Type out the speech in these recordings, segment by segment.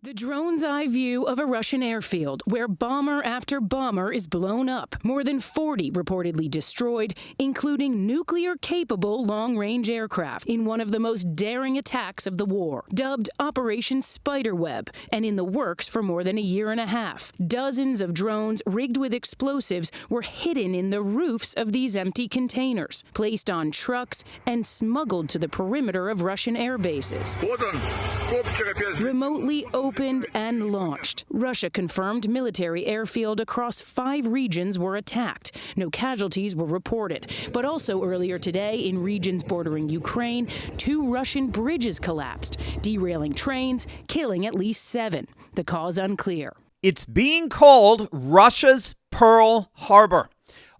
The drone's eye view of a Russian airfield where bomber after bomber is blown up. More than 40 reportedly destroyed, including nuclear-capable long-range aircraft in one of the most daring attacks of the war, dubbed Operation Spiderweb, and in the works for more than a year and a half. Dozens of drones rigged with explosives were hidden in the roofs of these empty containers, placed on trucks, and smuggled to the perimeter of Russian air bases. Remotely opened and launched. Russia confirmed military airfield across 5 regions were attacked. No casualties were reported. But also earlier today, in regions bordering Ukraine, 2 Russian bridges collapsed, derailing trains, killing at least 7. The cause unclear. It's being called Russia's Pearl Harbor.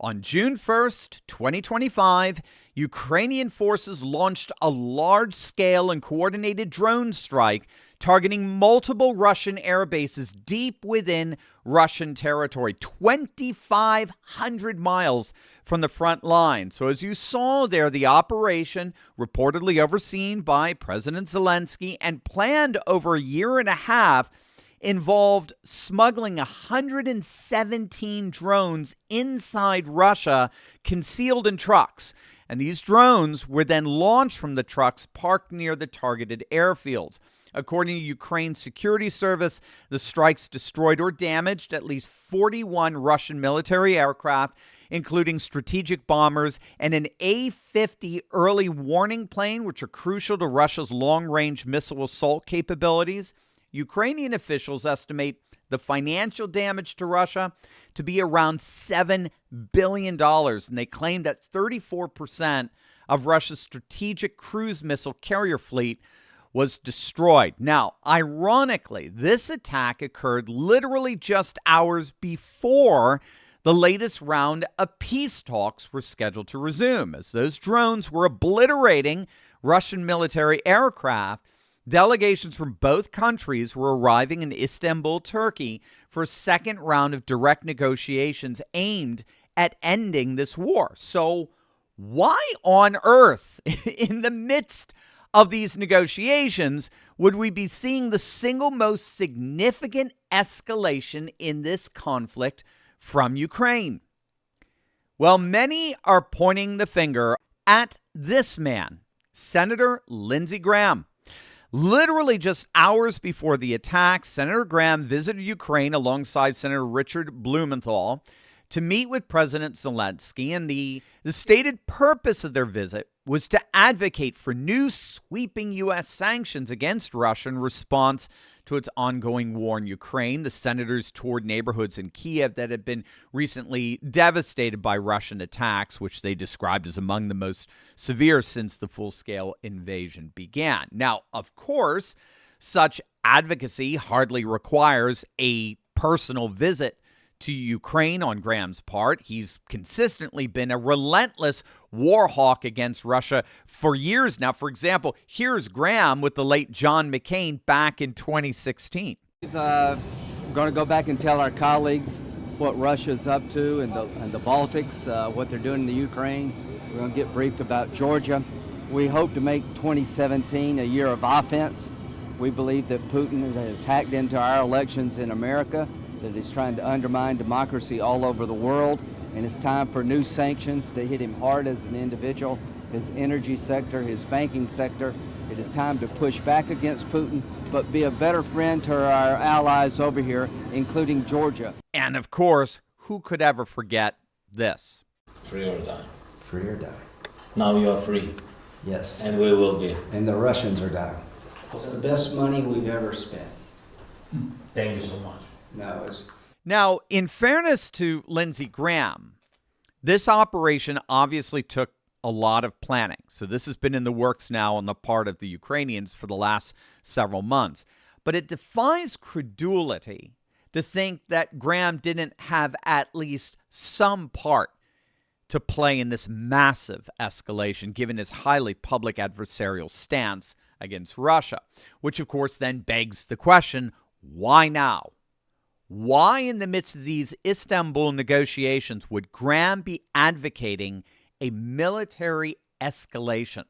On June 1st, 2025, Ukrainian forces launched a large-scale and coordinated drone strike targeting multiple Russian air bases deep within Russian territory, 2,500 miles from the front line. So as you saw there, the operation, reportedly overseen by President Zelensky and planned over a year and a half, involved smuggling 117 drones inside Russia, concealed in trucks. And these drones were then launched from the trucks parked near the targeted airfields. According to Ukraine's security service, the strikes destroyed or damaged at least 41 Russian military aircraft, including strategic bombers and an A-50 early warning plane, which are crucial to Russia's long-range missile assault capabilities. Ukrainian officials estimate the financial damage to Russia to be around $7 billion, and they claim that 34% of Russia's strategic cruise missile carrier fleet was destroyed. Now, ironically, this attack occurred literally just hours before the latest round of peace talks were scheduled to resume. As those drones were obliterating Russian military aircraft, delegations from both countries were arriving in Istanbul, Turkey, for a second round of direct negotiations aimed at ending this war. So why on earth, in the midst of these negotiations, would we be seeing the single most significant escalation in this conflict from Ukraine? Well, many are pointing the finger at this man, Senator Lindsey Graham. Literally just hours before the attack, Senator Graham visited Ukraine alongside Senator Richard Blumenthal to meet with President Zelensky, and the stated purpose of their visit was to advocate for new sweeping U.S. sanctions against Russia in response to its ongoing war in Ukraine. The senators toured neighborhoods in Kiev that had been recently devastated by Russian attacks, which they described as among the most severe since the full-scale invasion began. Now, of course, such advocacy hardly requires a personal visit to Ukraine on Graham's part. He's consistently been a relentless war hawk against Russia for years now. For example, here's Graham with the late John McCain back in 2016. We're going to go back and tell our colleagues what Russia's up to in the Baltics, what they're doing in the Ukraine. We're going to get briefed about Georgia. We hope to make 2017 a year of offense. We believe that Putin has hacked into our elections in America, that he's trying to undermine democracy all over the world, and it's time for new sanctions to hit him hard as an individual, his energy sector, his banking sector. It is time to push back against Putin, but be a better friend to our allies over here, including Georgia. And of course, who could ever forget this? Free or die. Free or die. Now you are free. Yes. And we will be. And the Russians are dying. It's the best money we've ever spent. Thank you so much. No, it's... Now, in fairness to Lindsey Graham, this operation obviously took a lot of planning. So this has been in the works now on the part of the Ukrainians for the last several months. But it defies credulity to think that Graham didn't have at least some part to play in this massive escalation, given his highly public adversarial stance against Russia, which of course then begs the question, why now? Why in the midst of these Istanbul negotiations would Graham be advocating a military escalation?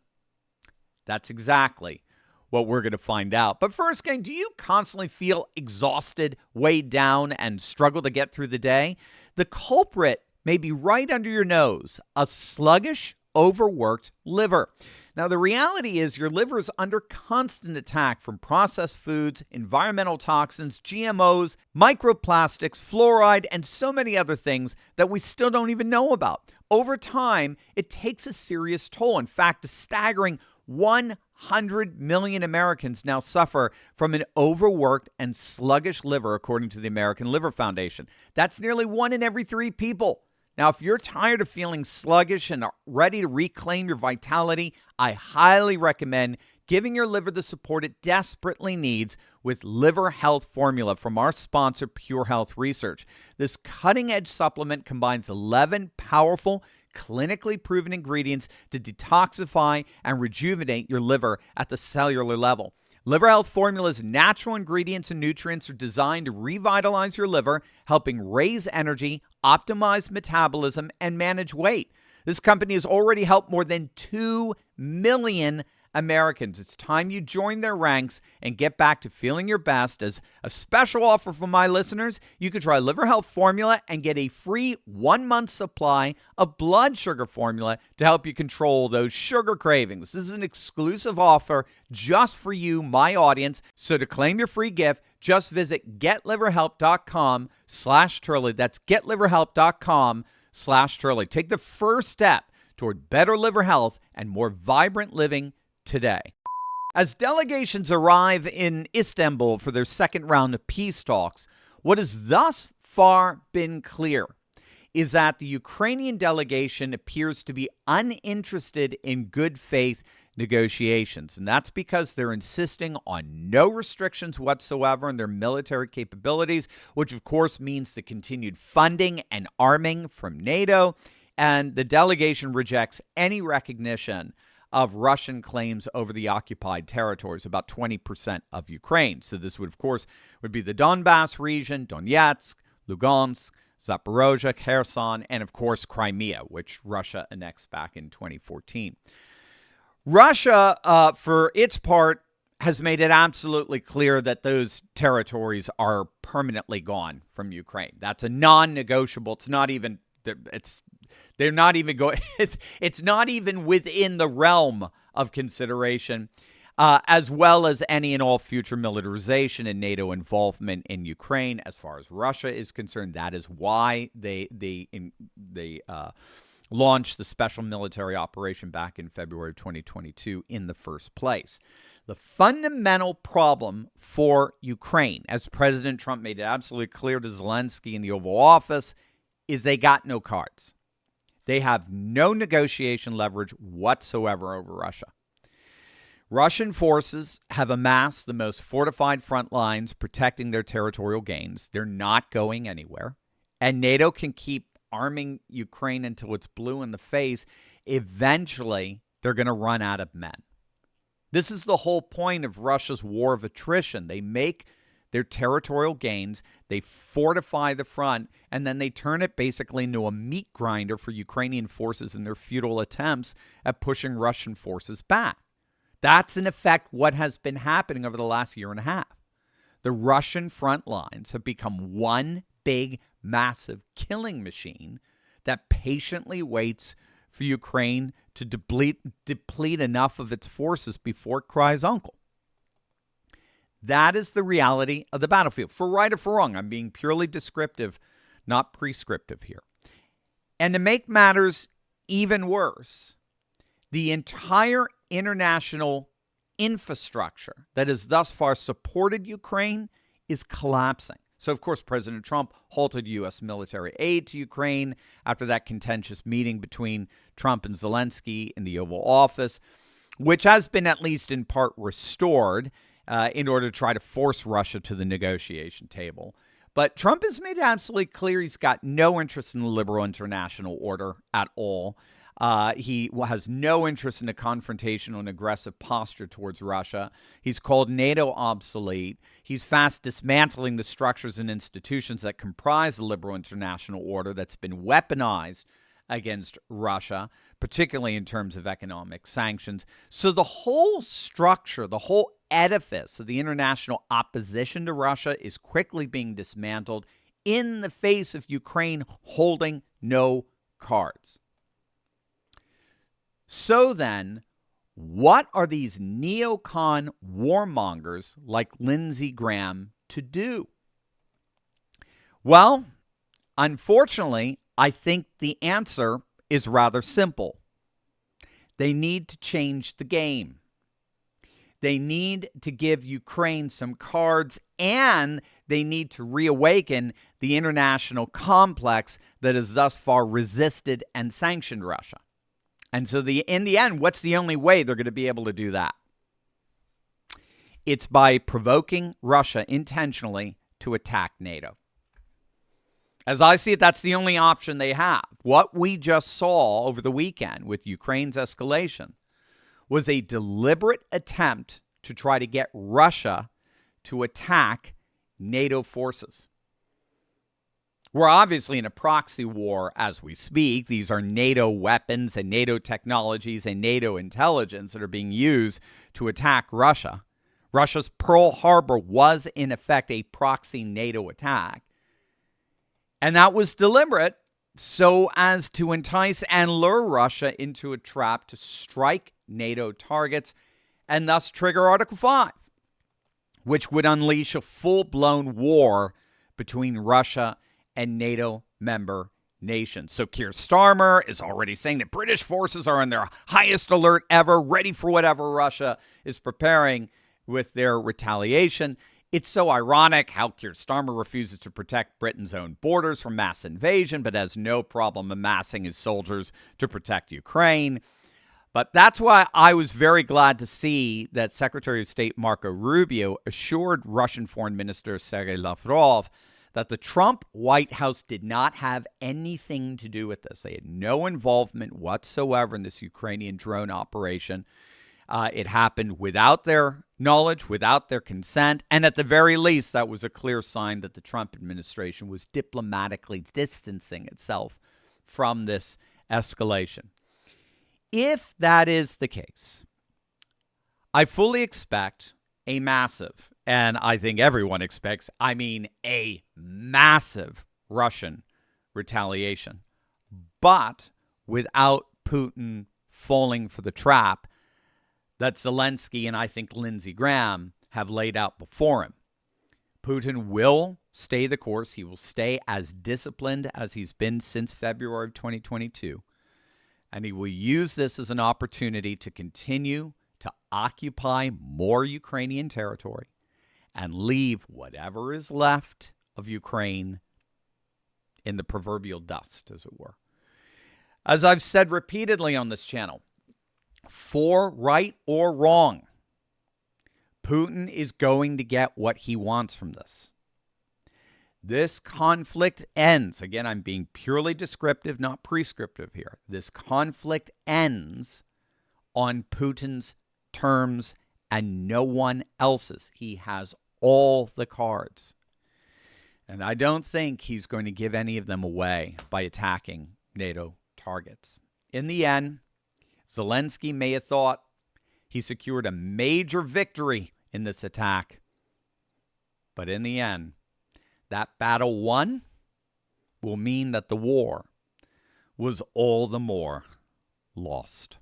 That's exactly what we're going to find out. But first, gang, do you constantly feel exhausted, weighed down, and struggle to get through the day? The culprit may be right under your nose, a sluggish, overworked liver. Now, the reality is your liver is under constant attack from processed foods, environmental toxins, GMOs, microplastics, fluoride, and so many other things that we still don't even know about. Over time, it takes a serious toll. In fact, a staggering 100 million Americans now suffer from an overworked and sluggish liver, according to the American Liver Foundation. That's nearly 1 in every 3 people. Now, if you're tired of feeling sluggish and are ready to reclaim your vitality, I highly recommend giving your liver the support it desperately needs with Liver Health Formula from our sponsor, Pure Health Research. This cutting-edge supplement combines 11 powerful, clinically proven ingredients to detoxify and rejuvenate your liver at the cellular level. Liver Health Formula's natural ingredients and nutrients are designed to revitalize your liver, helping raise energy, optimize metabolism, and manage weight. This company has already helped more than 2 million Americans. It's time you join their ranks and get back to feeling your best. As a special offer for my listeners, you can try Liver Health Formula and get a free 1-month supply of blood sugar formula to help you control those sugar cravings. This is an exclusive offer just for you, my audience. So to claim your free gift, just visit getliverhelp.com/Turley. That's getliverhelp.com/Turley. Take the first step toward better liver health and more vibrant living today. As delegations arrive in Istanbul for their second round of peace talks, what has thus far been clear is that the Ukrainian delegation appears to be uninterested in good faith negotiations. And that's because they're insisting on no restrictions whatsoever in their military capabilities, which of course means the continued funding and arming from NATO. And the delegation rejects any recognition of Russian claims over the occupied territories, about 20% of Ukraine. So this would, of course, be the Donbass region, Donetsk, Lugansk, Zaporozhye, Kherson, and, of course, Crimea, which Russia annexed back in 2014. Russia, for its part, has made it absolutely clear that those territories are permanently gone from Ukraine. That's a non-negotiable. It's not even they're not even going. It's not even within the realm of consideration, as well as any and all future militarization and NATO involvement in Ukraine. As far as Russia is concerned, that is why they launched the special military operation back in February of 2022 in the first place. The fundamental problem for Ukraine, as President Trump made it absolutely clear to Zelensky in the Oval Office, is they got no cards. They have no negotiation leverage whatsoever over Russia. Russian forces have amassed the most fortified front lines protecting their territorial gains. They're not going anywhere. And NATO can keep arming Ukraine until it's blue in the face. Eventually, they're going to run out of men. This is the whole point of Russia's war of attrition. They make their territorial gains, they fortify the front, and then they turn it basically into a meat grinder for Ukrainian forces in their futile attempts at pushing Russian forces back. That's, in effect, what has been happening over the last year and a half. The Russian front lines have become one big, massive killing machine that patiently waits for Ukraine to deplete enough of its forces before it cries uncle. That is the reality of the battlefield. For right or for wrong, I'm being purely descriptive, not prescriptive here. And to make matters even worse, the entire international infrastructure that has thus far supported Ukraine is collapsing. So, of course, President Trump halted U.S. military aid to Ukraine after that contentious meeting between Trump and Zelensky in the Oval Office, which has been at least in part restored in order to try to force Russia to the negotiation table. But Trump has made it absolutely clear he's got no interest in the liberal international order at all. He has no interest in a confrontational and aggressive posture towards Russia. He's called NATO obsolete. He's fast dismantling the structures and institutions that comprise the liberal international order that's been weaponized against Russia, particularly in terms of economic sanctions. So the whole structure, the whole edifice of the international opposition to Russia is quickly being dismantled in the face of Ukraine holding no cards. So then, what are these neocon warmongers like Lindsey Graham to do? Well, unfortunately, I think the answer is rather simple. They need to change the game. They need to give Ukraine some cards, and they need to reawaken the international complex that has thus far resisted and sanctioned Russia. And so in the end, what's the only way they're going to be able to do that? It's by provoking Russia intentionally to attack NATO. As I see it, that's the only option they have. What we just saw over the weekend with Ukraine's escalation was a deliberate attempt to try to get Russia to attack NATO forces. We're obviously in a proxy war as we speak. These are NATO weapons and NATO technologies and NATO intelligence that are being used to attack Russia. Russia's Pearl Harbor was, in effect, a proxy NATO attack. And that was deliberate so as to entice and lure Russia into a trap to strike NATO targets and thus trigger Article 5, which would unleash a full-blown war between Russia and NATO member nations. So Keir Starmer is already saying that British forces are on their highest alert ever, ready for whatever Russia is preparing with their retaliation. It's so ironic how Keir Starmer refuses to protect Britain's own borders from mass invasion, but has no problem amassing his soldiers to protect Ukraine. But that's why I was very glad to see that Secretary of State Marco Rubio assured Russian Foreign Minister Sergei Lavrov that the Trump White House did not have anything to do with this. They had no involvement whatsoever in this Ukrainian drone operation. It happened without their knowledge, without their consent, and at the very least, that was a clear sign that the Trump administration was diplomatically distancing itself from this escalation. If that is the case, I fully expect a massive, and I think everyone expects, a massive Russian retaliation, but without Putin falling for the trap that Zelensky and I think Lindsey Graham have laid out before him. Putin will stay the course. He will stay as disciplined as he's been since February of 2022. And he will use this as an opportunity to continue to occupy more Ukrainian territory and leave whatever is left of Ukraine in the proverbial dust, as it were. As I've said repeatedly on this channel, for right or wrong, Putin is going to get what he wants from this. This conflict ends. Again, I'm being purely descriptive, not prescriptive here. This conflict ends on Putin's terms and no one else's. He has all the cards. And I don't think he's going to give any of them away by attacking NATO targets. In the end, Zelensky may have thought he secured a major victory in this attack. But in the end, that battle won will mean that the war was all the more lost.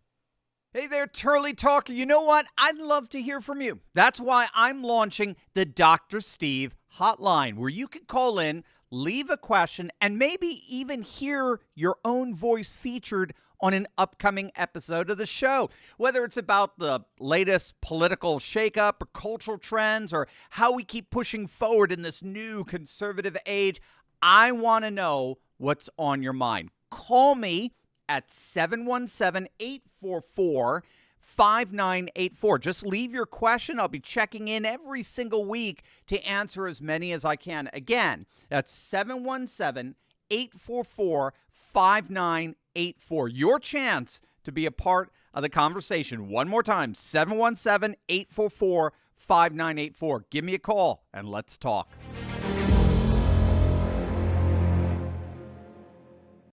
Hey there, Turley Talker. You know what? I'd love to hear from you. That's why I'm launching the Dr. Steve Hotline, where you can call in, leave a question, and maybe even hear your own voice featured on an upcoming episode of the show. Whether it's about the latest political shakeup or cultural trends or how we keep pushing forward in this new conservative age, I want to know what's on your mind. Call me at 717-844-5984. Just leave your question. I'll be checking in every single week to answer as many as I can. Again, that's 717-844-5984. Your chance to be a part of the conversation. One more time, 717-844-5984. Give me a call and let's talk.